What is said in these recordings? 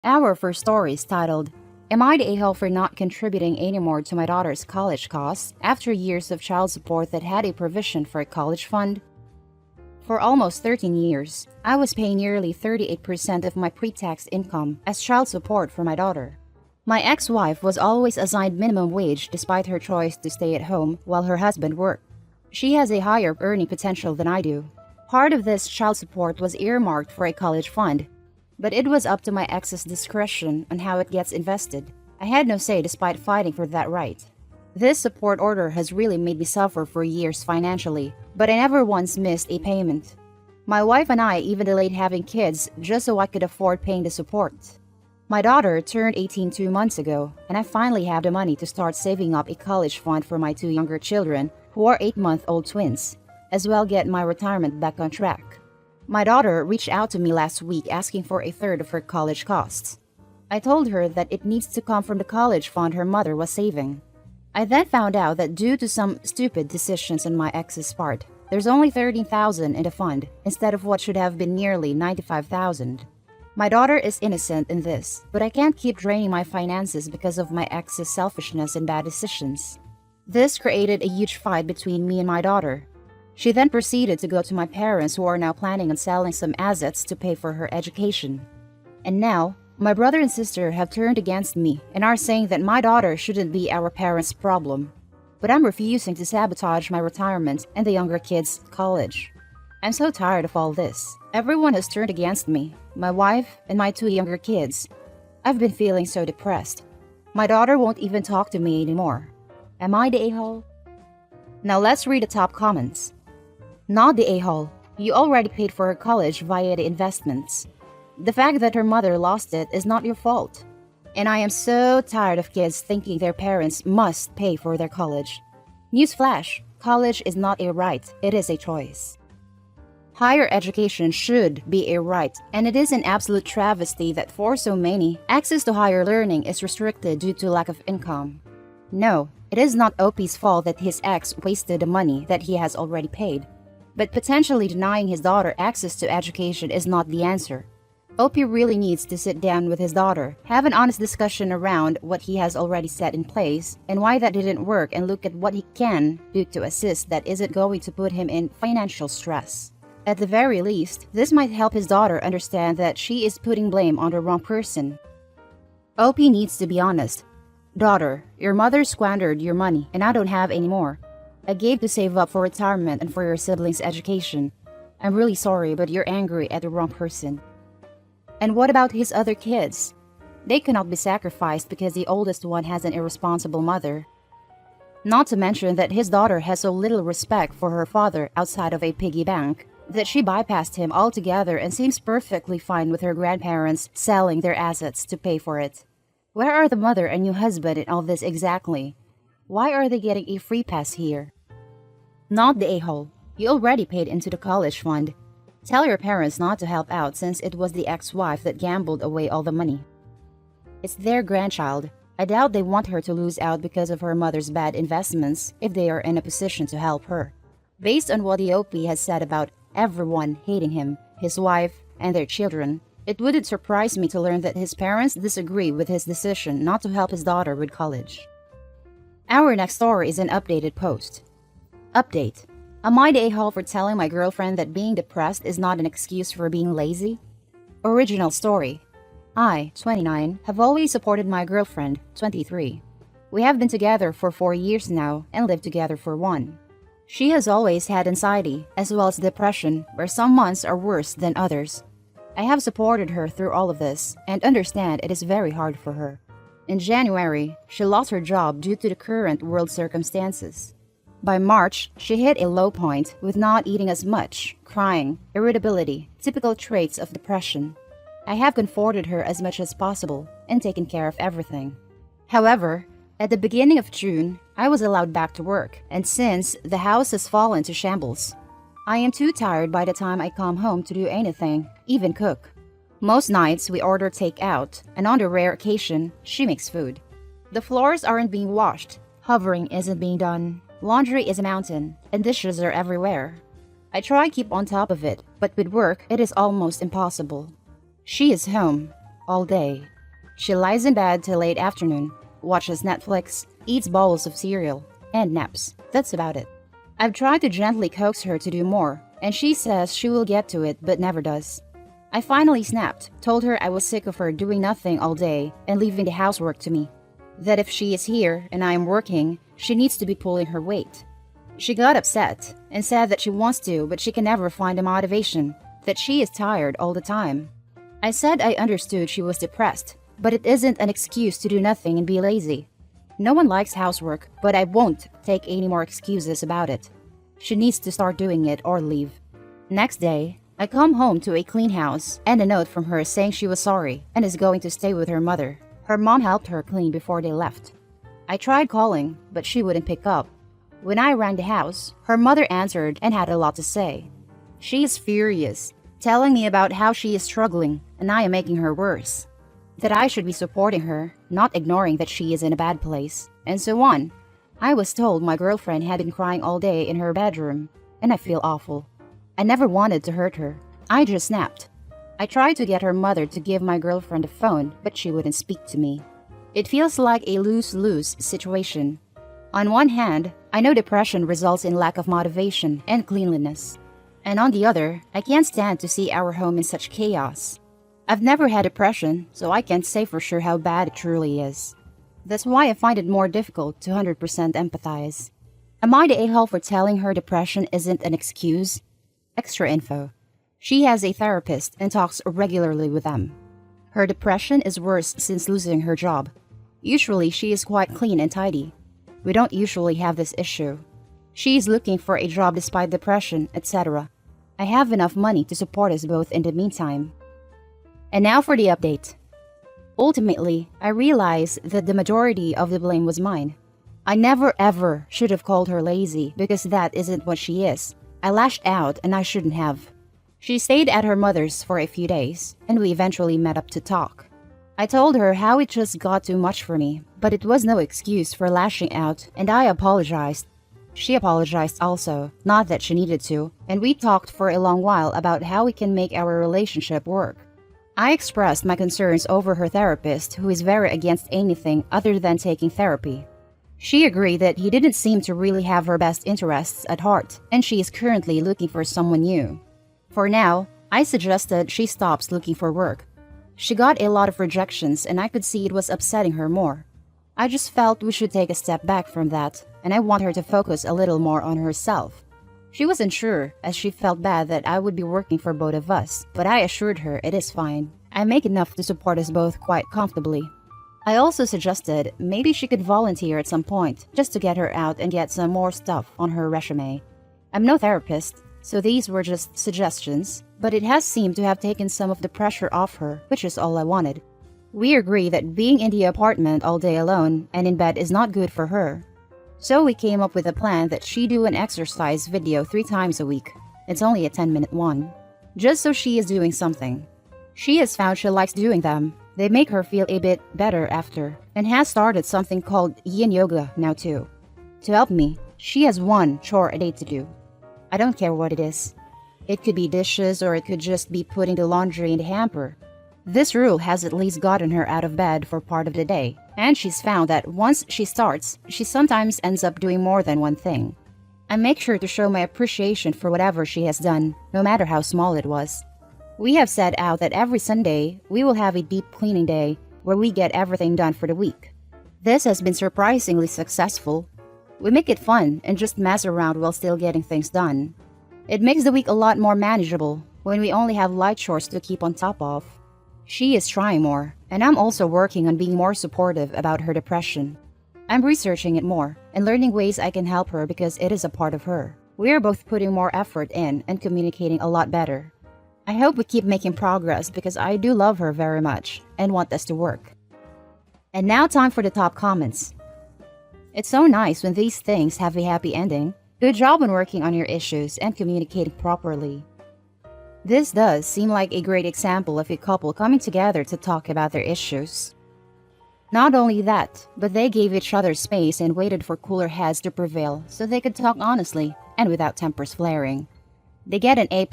Our first story is titled, Am I the a-hole for not contributing anymore to my daughter's college costs after years of child support that had a provision for a college fund? For almost 13 years, I was paying nearly 38% of my pre-tax income as child support for my daughter. My ex-wife was always assigned minimum wage despite her choice to stay at home while her husband worked. She has a higher earning potential than I do. Part of this child support was earmarked for a college fund, but it was up to my ex's discretion on how it gets invested. I had no say despite fighting for that right. This support order has really made me suffer for years financially, but I never once missed a payment. My wife and I even delayed having kids just so I could afford paying the support. My daughter turned 18 2 months ago, and I finally have the money to start saving up a college fund for my two younger children, who are 8-month-old twins, as well get my retirement back on track. My daughter reached out to me last week asking for a third of her college costs. I told her that it needs to come from the college fund her mother was saving. I then found out that due to some stupid decisions on my ex's part, there's only $13,000 in the fund instead of what should have been nearly $95,000. My daughter is innocent in this, but I can't keep draining my finances because of my ex's selfishness and bad decisions. This created a huge fight between me and my daughter. She then proceeded to go to my parents, who are now planning on selling some assets to pay for her education. And now, my brother and sister have turned against me and are saying that my daughter shouldn't be our parents' problem. But I'm refusing to sabotage my retirement and the younger kids' college. I'm so tired of all this. Everyone has turned against me, my wife and my two younger kids. I've been feeling so depressed. My daughter won't even talk to me anymore. Am I the a-hole? Now let's read the top comments. Not the a-hole. You already paid for her college via the investments. The fact that her mother lost it is not your fault. And I am so tired of kids thinking their parents must pay for their college. Newsflash, college is not a right, it is a choice. Higher education should be a right, and it is an absolute travesty that for so many, access to higher learning is restricted due to lack of income. No, it is not OP's fault that his ex wasted the money that he has already paid. But potentially denying his daughter access to education is not the answer. OP really needs to sit down with his daughter, have an honest discussion around what he has already set in place and why that didn't work, and look at what he can do to assist that isn't going to put him in financial stress. At the very least, this might help his daughter understand that she is putting blame on the wrong person. OP needs to be honest. Daughter, your mother squandered your money and I don't have any more. I gave to save up for retirement and for your siblings' education. I'm really sorry, but you're angry at the wrong person. And what about his other kids? They cannot be sacrificed because the oldest one has an irresponsible mother. Not to mention that his daughter has so little respect for her father outside of a piggy bank that she bypassed him altogether and seems perfectly fine with her grandparents selling their assets to pay for it. Where are the mother and new husband in all this exactly? Why are they getting a free pass here? Not the a-hole. You already paid into the college fund. Tell your parents not to help out since it was the ex-wife that gambled away all the money. It's their grandchild. I doubt they want her to lose out because of her mother's bad investments if they are in a position to help her. Based on what the OP has said about everyone hating him, his wife, and their children, it wouldn't surprise me to learn that his parents disagree with his decision not to help his daughter with college. Our next story is an updated post. Update. Am I the a-hole for telling my girlfriend that being depressed is not an excuse for being lazy? Original story. I, 29, have always supported my girlfriend, 23. We have been together for 4 years now and lived together for 1. She has always had anxiety as well as depression, where some months are worse than others. I have supported her through all of this and understand it is very hard for her. In January, she lost her job due to the current world circumstances. By March, she hit a low point with not eating as much, crying, irritability, typical traits of depression. I have comforted her as much as possible and taken care of everything. However, at the beginning of June, I was allowed back to work, and since the house has fallen to shambles, I am too tired by the time I come home to do anything, even cook. Most nights we order takeout, and on the rare occasion, she makes food. The floors aren't being washed, hovering isn't being done, laundry is a mountain, and dishes are everywhere. I try keep on top of it, but with work, it is almost impossible. She is home, all day. She lies in bed till late afternoon, watches Netflix, eats bowls of cereal, and naps. That's about it. I've tried to gently coax her to do more, and she says she will get to it but never does. I finally snapped, told her I was sick of her doing nothing all day and leaving the housework to me. That if she is here and I am working, she needs to be pulling her weight. She got upset and said that she wants to, but she can never find a motivation, that she is tired all the time. I said I understood she was depressed, but it isn't an excuse to do nothing and be lazy. No one likes housework, but I won't take any more excuses about it. She needs to start doing it or leave. Next day, I come home to a clean house and a note from her saying she was sorry and is going to stay with her mother. Her mom helped her clean before they left. I tried calling, but she wouldn't pick up. When I rang the house, her mother answered and had a lot to say. She is furious, telling me about how she is struggling and I am making her worse. That I should be supporting her, not ignoring that she is in a bad place, and so on. I was told my girlfriend had been crying all day in her bedroom, and I feel awful. I never wanted to hurt her. I just snapped. I tried to get her mother to give my girlfriend a phone, but she wouldn't speak to me. It feels like a lose-lose situation. On one hand, I know depression results in lack of motivation and cleanliness. And on the other, I can't stand to see our home in such chaos. I've never had depression, so I can't say for sure how bad it truly is. That's why I find it more difficult to 100% empathize. Am I the a-hole for telling her depression isn't an excuse? Extra info. She has a therapist and talks regularly with them. Her depression is worse since losing her job. Usually she is quite clean and tidy. We don't usually have this issue. She is looking for a job despite depression, etc. I have enough money to support us both in the meantime. And now for the update. Ultimately, I realized that the majority of the blame was mine. I never ever should have called her lazy because that isn't what she is. I lashed out and I shouldn't have. She stayed at her mother's for a few days, and we eventually met up to talk. I told her how it just got too much for me, but it was no excuse for lashing out, and I apologized. She apologized also, not that she needed to, and we talked for a long while about how we can make our relationship work. I expressed my concerns over her therapist, who is very against anything other than taking therapy. She agreed that he didn't seem to really have her best interests at heart, and she is currently looking for someone new. For now, I suggested she stops looking for work. She got a lot of rejections and I could see it was upsetting her more. I just felt we should take a step back from that, and I want her to focus a little more on herself. She wasn't sure, as she felt bad that I would be working for both of us, but I assured her it is fine. I make enough to support us both quite comfortably. I also suggested maybe she could volunteer at some point, just to get her out and get some more stuff on her resume. I'm no therapist, so these were just suggestions, but it has seemed to have taken some of the pressure off her, which is all I wanted. We agree that being in the apartment all day alone and in bed is not good for her. So we came up with a plan that she do an exercise video 3 times a week. It's only a 10-minute one. Just so she is doing something. She has found she likes doing them. They make her feel a bit better after, and has started something called yin yoga now too. To help me, she has 1 chore a day to do. I don't care what it is. It could be dishes or it could just be putting the laundry in the hamper. This rule has at least gotten her out of bed for part of the day, and she's found that once she starts, she sometimes ends up doing more than one thing. I make sure to show my appreciation for whatever she has done, no matter how small it was. We have set out that every Sunday, we will have a deep cleaning day where we get everything done for the week. This has been surprisingly successful. We make it fun and just mess around while still getting things done. It makes the week a lot more manageable when we only have light chores to keep on top of. She is trying more, and I'm also working on being more supportive about her depression. I'm researching it more and learning ways I can help her because it is a part of her. We are both putting more effort in and communicating a lot better. I hope we keep making progress because I do love her very much and want this to work. And now time for the top comments. It's so nice when these things have a happy ending. Good job on working on your issues and communicating properly. This does seem like a great example of a couple coming together to talk about their issues. Not only that, but they gave each other space and waited for cooler heads to prevail so they could talk honestly and without tempers flaring. They get an A++++.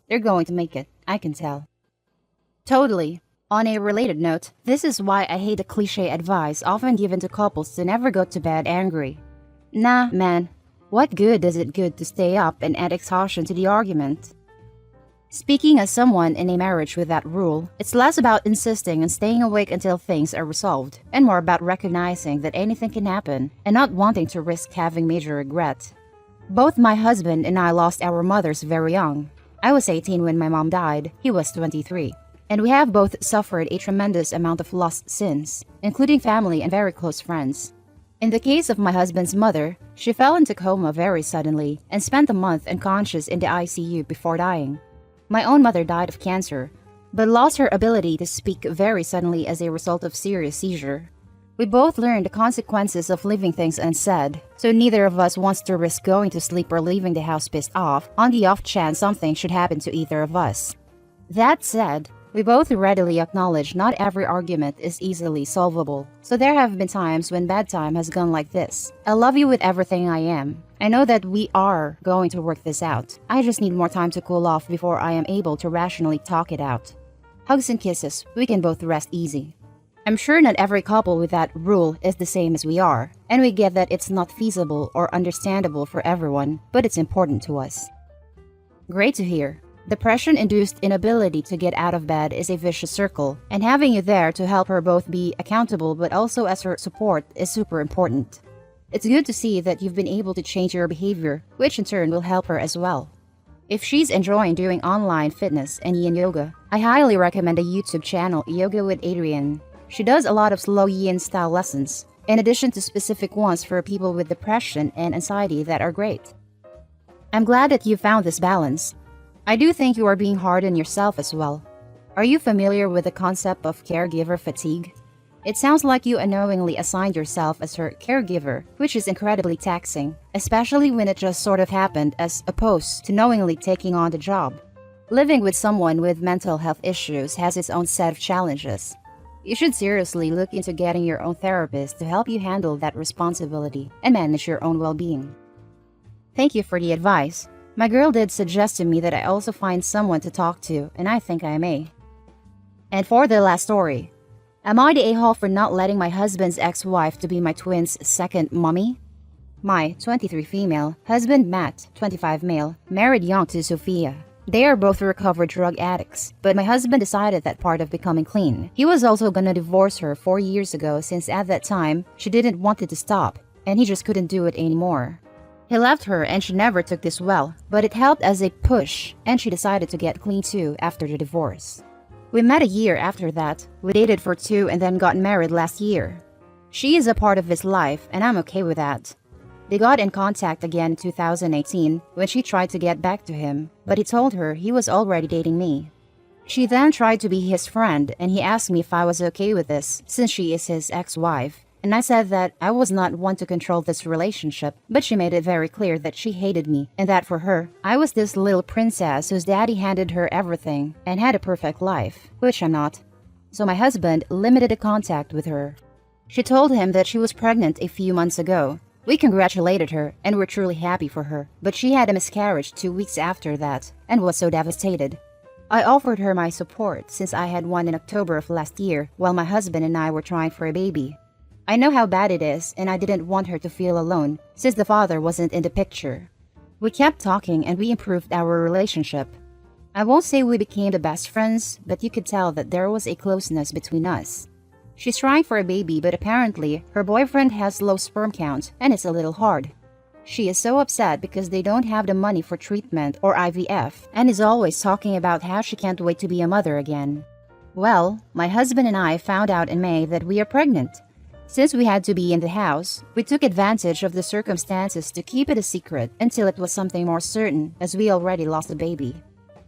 They're going to make it, I can tell. Totally. On a related note, this is why I hate the cliche advice often given to couples to never go to bed angry. Nah, man. What good does it good to stay up and add exhaustion to the argument? Speaking as someone in a marriage with that rule, it's less about insisting on staying awake until things are resolved, and more about recognizing that anything can happen and not wanting to risk having major regret. Both my husband and I lost our mothers very young. I was 18 when my mom died, he was 23. And we have both suffered a tremendous amount of loss since, including family and very close friends. In the case of my husband's mother, she fell into coma very suddenly and spent a month unconscious in the ICU before dying. My own mother died of cancer, but lost her ability to speak very suddenly as a result of serious seizure. We both learned the consequences of leaving things unsaid, so neither of us wants to risk going to sleep or leaving the house pissed off on the off chance something should happen to either of us. That said, we both readily acknowledge not every argument is easily solvable, so there have been times when bad time has gone like this. I love you with everything I am. I know that we are going to work this out. I just need more time to cool off before I am able to rationally talk it out. Hugs and kisses, we can both rest easy. I'm sure not every couple with that rule is the same as we are, and we get that it's not feasible or understandable for everyone, but it's important to us. Great to hear. Depression-induced inability to get out of bed is a vicious circle, and having you there to help her both be accountable but also as her support is super important. It's good to see that you've been able to change your behavior, which in turn will help her as well. If she's enjoying doing online fitness and yin yoga, I highly recommend the YouTube channel Yoga with Adrienne. She does a lot of slow yin style lessons, in addition to specific ones for people with depression and anxiety that are great. I'm glad that you found this balance. I do think you are being hard on yourself as well. Are you familiar with the concept of caregiver fatigue? It sounds like you unknowingly assigned yourself as her caregiver, which is incredibly taxing, especially when it just sort of happened as opposed to knowingly taking on the job. Living with someone with mental health issues has its own set of challenges. You should seriously look into getting your own therapist to help you handle that responsibility and manage your own well-being. Thank you for the advice. My girl did suggest to me that I also find someone to talk to, and I think I may. And for the last story, am I the a-hole for not letting my husband's ex-wife to be my twins' second mommy? My 23 female, husband Matt, 25 male, married young to Sophia. They are both recovered drug addicts, but my husband decided that part of becoming clean. He was also gonna divorce her 4 years ago since at that time, she didn't want it to stop, and he just couldn't do it anymore. He left her and she never took this well, but it helped as a push, and she decided to get clean too after the divorce. We met a year after that, we dated for 2 and then got married last year. She is a part of his life and I'm okay with that. They got in contact again in 2018 when she tried to get back to him, but he told her he was already dating me. She then tried to be his friend and he asked me if I was okay with this since she is his ex-wife. And I said that I was not one to control this relationship, but she made it very clear that she hated me and that for her, I was this little princess whose daddy handed her everything and had a perfect life, which I'm not. So my husband limited the contact with her. She told him that she was pregnant a few months ago. We congratulated her and were truly happy for her, but she had a miscarriage 2 weeks after that and was so devastated. I offered her my support since I had one in October of last year while my husband and I were trying for a baby. I know how bad it is and I didn't want her to feel alone since the father wasn't in the picture. We kept talking and we improved our relationship. I won't say we became the best friends, but you could tell that there was a closeness between us. She's trying for a baby, but apparently her boyfriend has low sperm count and it's a little hard. She is so upset because they don't have the money for treatment or IVF and is always talking about how she can't wait to be a mother again. Well, my husband and I found out in May that we are pregnant. Since we had to be in the house, we took advantage of the circumstances to keep it a secret until it was something more certain, as we already lost a baby.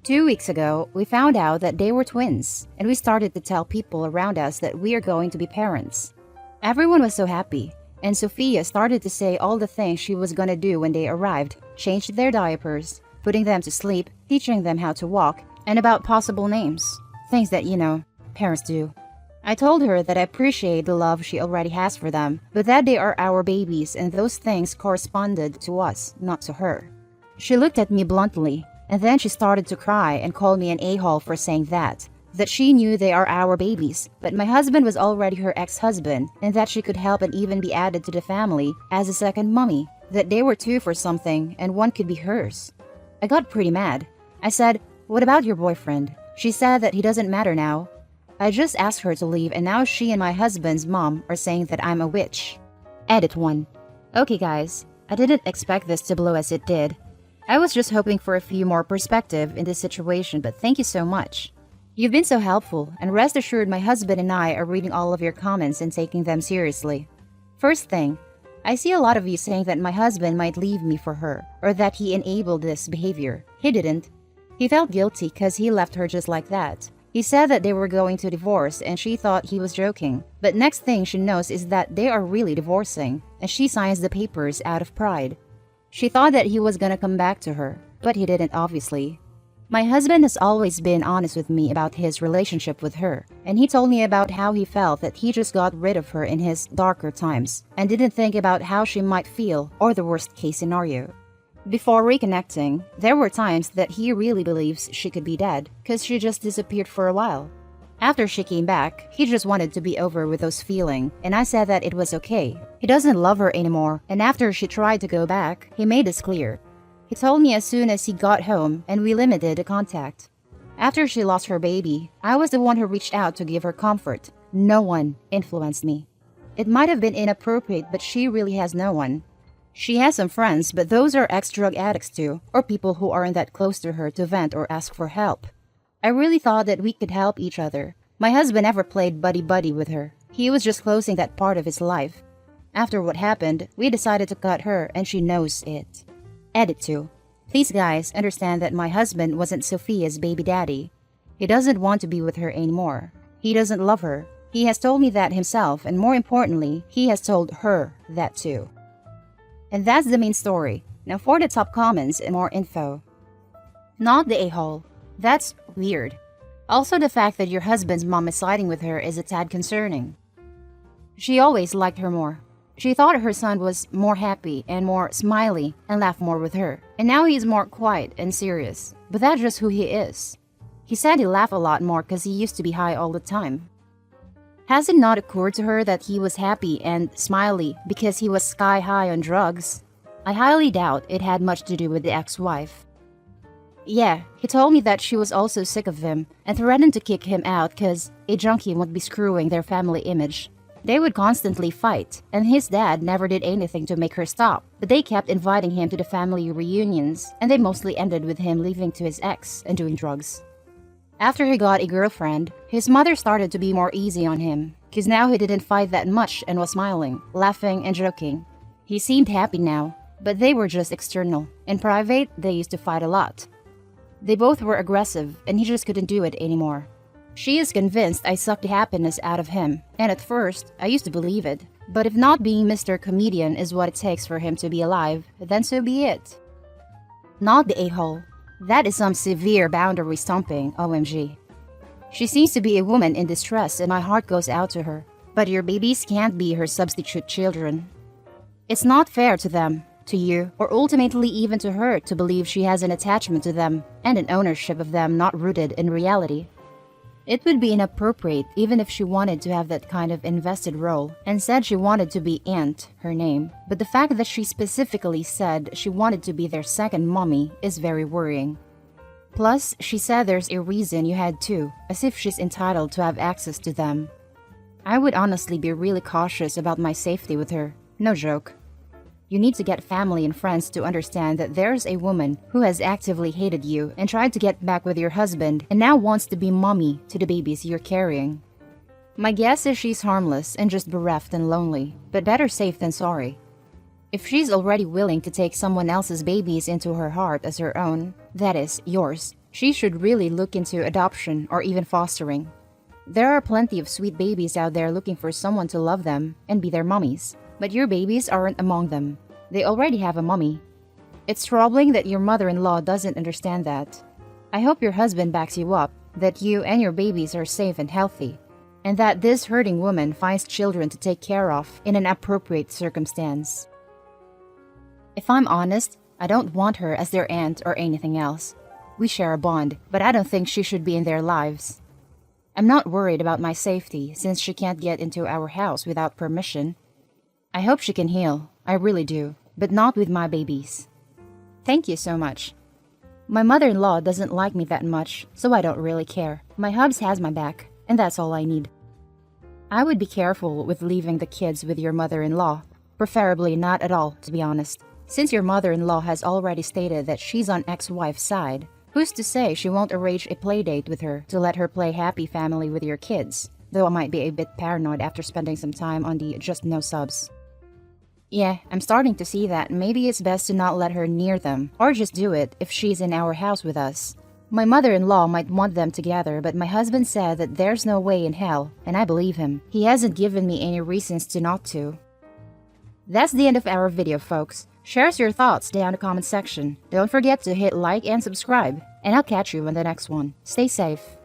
2 weeks ago, we found out that they were twins, and we started to tell people around us that we are going to be parents. Everyone was so happy, and Sophia started to say all the things she was gonna do when they arrived, changed their diapers, putting them to sleep, teaching them how to walk, and about possible names. Things that, parents do. I told her that I appreciate the love she already has for them, but that they are our babies and those things corresponded to us, not to her. She looked at me bluntly, and then she started to cry and called me an a-hole for saying that. that she knew they are our babies, but my husband was already her ex-husband, and that she could help and even be added to the family as a second mommy, that they were two for something and one could be hers. I got pretty mad. I said, "What about your boyfriend?" She said that he doesn't matter now. I just asked her to leave, and now she and my husband's mom are saying that I'm a witch. Edit 1. Okay guys, I didn't expect this to blow as it did. I was just hoping for a few more perspective in this situation, but thank you so much. You've been so helpful, and rest assured my husband and I are reading all of your comments and taking them seriously. First thing, I see a lot of you saying that my husband might leave me for her, or that he enabled this behavior. He didn't. He felt guilty because he left her just like that. He said that they were going to divorce and she thought he was joking. But next thing she knows is that they are really divorcing, and she signs the papers out of pride. She thought that he was gonna come back to her, but he didn't obviously. My husband has always been honest with me about his relationship with her, and he told me about how he felt that he just got rid of her in his darker times, and didn't think about how she might feel or the worst case scenario. Before reconnecting, there were times that he really believes she could be dead, cause she just disappeared for a while. After she came back, he just wanted to be over with those feelings, and I said that it was okay. He doesn't love her anymore, and after she tried to go back, he made this clear. He told me as soon as he got home, and we limited the contact. After she lost her baby, I was the one who reached out to give her comfort. No one influenced me. It might have been inappropriate, but she really has no one. She has some friends, but those are ex-drug addicts too, or people who aren't that close to her to vent or ask for help. I really thought that we could help each other. My husband never played buddy-buddy with her. He was just closing that part of his life. After what happened, we decided to cut her, and she knows it. Edit 2. Please guys, understand that my husband wasn't Sophia's baby daddy. He doesn't want to be with her anymore. He doesn't love her. He has told me that himself, and more importantly, he has told her that too. And that's the main story. Now for the top comments and more info. Not the a-hole. That's weird. Also, the fact that your husband's mom is siding with her is a tad concerning. She always liked her more. She thought her son was more happy and more smiley and laughed more with her. And now he's more quiet and serious. But that's just who he is. He said he laughed a lot more because he used to be high all the time. Has it not occurred to her that he was happy and smiley because he was sky high on drugs? I highly doubt it had much to do with the ex-wife. Yeah, he told me that she was also sick of him and threatened to kick him out because a junkie would be screwing their family image. They would constantly fight, and his dad never did anything to make her stop, but they kept inviting him to the family reunions, and they mostly ended with him leaving to his ex and doing drugs. After he got a girlfriend, his mother started to be more easy on him, because now he didn't fight that much and was smiling, laughing, and joking. He seemed happy now, but they were just external. In private, they used to fight a lot. They both were aggressive, and he just couldn't do it anymore. She is convinced I sucked the happiness out of him, and at first, I used to believe it. But if not being Mr. Comedian is what it takes for him to be alive, then so be it. Not the a-hole. That is some severe boundary stomping, OMG. She seems to be a woman in distress, and my heart goes out to her. But your babies can't be her substitute children. It's not fair to them, to you, or ultimately even to her to believe she has an attachment to them and an ownership of them not rooted in reality. It would be inappropriate even if she wanted to have that kind of invested role and said she wanted to be Aunt, her name. But the fact that she specifically said she wanted to be their second mommy is very worrying. Plus, she said there's a reason you had to, as if she's entitled to have access to them. I would honestly be really cautious about my safety with her. No joke. You need to get family and friends to understand that there's a woman who has actively hated you and tried to get back with your husband and now wants to be mommy to the babies you're carrying. My guess is she's harmless and just bereft and lonely, but better safe than sorry. If she's already willing to take someone else's babies into her heart as her own, that is, yours, she should really look into adoption or even fostering. There are plenty of sweet babies out there looking for someone to love them and be their mummies. But your babies aren't among them. They already have a mommy. It's troubling that your mother-in-law doesn't understand that. I hope your husband backs you up, that you and your babies are safe and healthy, and that this hurting woman finds children to take care of in an appropriate circumstance. If I'm honest, I don't want her as their aunt or anything else. We share a bond, but I don't think she should be in their lives. I'm not worried about my safety since she can't get into our house without permission. I hope she can heal, I really do, but not with my babies. Thank you so much. My mother-in-law doesn't like me that much, so I don't really care. My hubs has my back, and that's all I need. I would be careful with leaving the kids with your mother-in-law. Preferably not at all, to be honest. Since your mother-in-law has already stated that she's on ex-wife's side, who's to say she won't arrange a play date with her to let her play happy family with your kids? Though I might be a bit paranoid after spending some time on the just no subs. Yeah, I'm starting to see that maybe it's best to not let her near them, or just do it if she's in our house with us. My mother-in-law might want them together, but my husband said that there's no way in hell, and I believe him. He hasn't given me any reasons to not to. That's the end of our video, folks. Share your thoughts down in the comment section. Don't forget to hit like and subscribe, and I'll catch you in the next one. Stay safe.